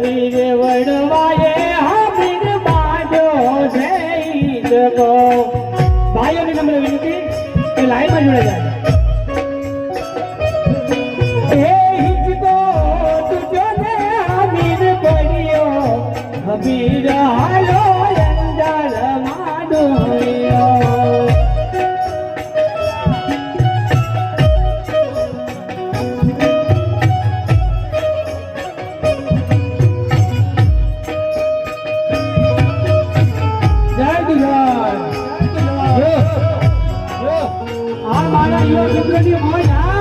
વીર વડવાએ હમીર બાજો જઈ શકો ભાઈઓની નમ્ર વિનંતી એ લાઈનમાં જોડે જાય હમીર હાલો અંજાર માડોયો જય ગુજરાત આ મારા યુવા મિત્રોની મોજ